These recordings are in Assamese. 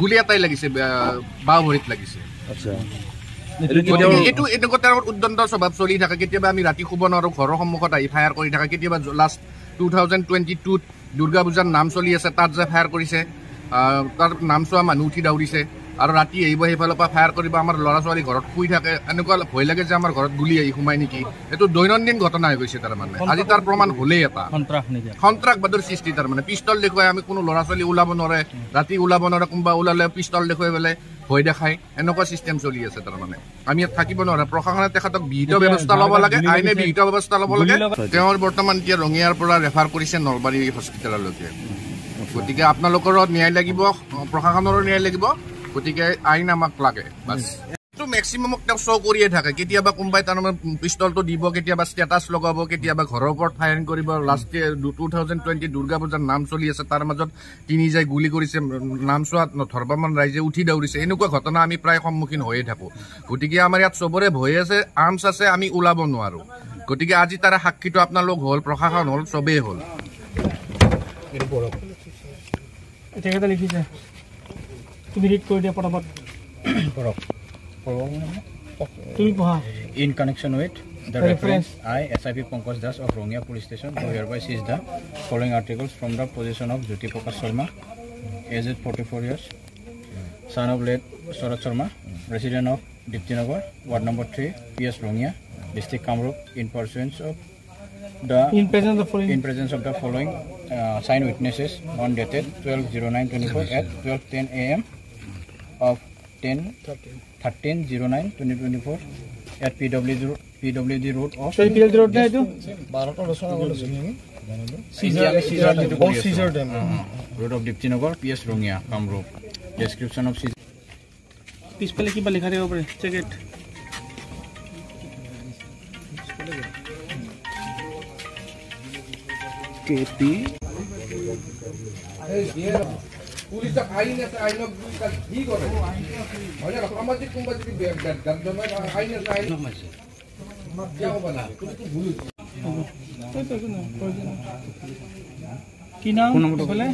গুলি এটাই লাগিছে বাও ভৰিত লাগিছে আচ্ছা এইটো এনেকুৱা তাৰ উদ্দণ্ড স্বভাৱ চলি থাকে কেতিয়াবা আমি ৰাতি শুব নোৱাৰো ঘৰৰ সন্মুখত আহি ফায়াৰ কৰি থাকে কেতিয়াবা লাষ্ট 2022 দুৰ্গা পূজাৰ নাম চলি আছে তাত যে ফায়াৰ কৰিছে তাৰ নাম চোৱা মানুহ উঠি দৌৰিছে আৰু ৰাতি আহিব সেইফালৰ পৰা ফায়াৰ কৰিব আমাৰ ল'ৰা ছোৱালী ঘৰত শুই থাকে এনেকুৱা ভয় লাগে যে আমাৰ ঘৰত গুলি আহি সোমাই নেকি এইটো দৈনন্দিন ঘটনা হৈ গৈছে তাৰ মানে আজি তাৰ প্ৰমাণ হ'লেই এটা সন্ত্ৰাসবাদৰ সৃষ্টি তাৰ মানে পিষ্টল দেখুৱাই আমি কোনো ল'ৰা ছোৱালী ওলাব নোৱাৰে ৰাতি ওলাব নোৱাৰে কোনোবা ওলালে পিষ্টল দেখুৱাই পেলাই ভয় দেখায় এনেকুৱা চিষ্টেম চলি আছে তাৰ মানে আমি ইয়াত থাকিব নোৱাৰে প্ৰশাসনে তেখেতক বিহিত ব্যৱস্থা ল'ব লাগে আইনে বিহিত ব্যৱস্থা ল'ব লাগে তেওঁৰ বৰ্তমান এতিয়া ৰঙিয়াৰ পৰা ৰেফাৰ কৰিছে নলবাৰী হস্পিটেললৈকে গতিকে আপোনালোকৰো ন্যায় লাগিব প্ৰশাসনৰো ন্যায় লাগিব গতিকে আইন আমাক লাগে বাছ এইটো মেক্সিমামক তেওঁ শ্ব' কৰিয়ে থাকে কেতিয়াবা কোনোবাই তাৰমানে পিষ্টলটো দিব কেতিয়াবা ষ্টেটাছ লগাব কেতিয়াবা ঘৰৰ ওপৰত ফায়াৰিং কৰিব লাষ্ট 2020 দুৰ্গা পূজাৰ নাম চলি আছে তাৰ মাজত তিনি যাই গুলি কৰিছে নাম চোৱা ধৰ্বামান ৰাইজে উঠি দৌৰিছে এনেকুৱা ঘটনা আমি প্ৰায় সন্মুখীন হৈয়ে থাকোঁ গতিকে আমাৰ ইয়াত চবৰে ভয় আছে আৰ্মছ আছে আমি ওলাব নোৱাৰোঁ গতিকে আজি তাৰে সাক্ষীটো আপোনালোক হ'ল প্ৰশাসন হ'ল চবেই হ'ল In connection with the reference, I, SIP Pankaj Das of Rongya Police Station, do hereby seize the following articles from the possession of Jyoti Prakash Sharma, aged 44 years, son of late Sarat Sharma, resident of Diptinagar, Ward number 3, PS Rongya, District Kamrup, in pursuance of the presence of the following signed witnesses on dated 12/09/24 at 12:10 a.m. of 13/09/2024 at PWD Road of Road of Diptinagar, PS Rongya, Kamrup. Description of পিছফালে কিবা লেখা থাকিব পাৰে চেকেট কেপি পুলিশ আইন আছে আইনক কি কৰে হয় না সামাজিক কোনবা যদি গার্জনয় আইন আছে আইন মাইছে যাও বলা তুমি তো ভুল কি নাম বলে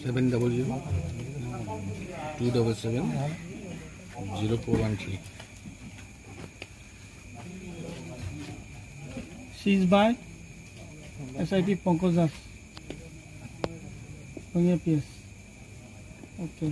700-277-0413 seized by SIP Pankaj Das Rongya PS. Okay.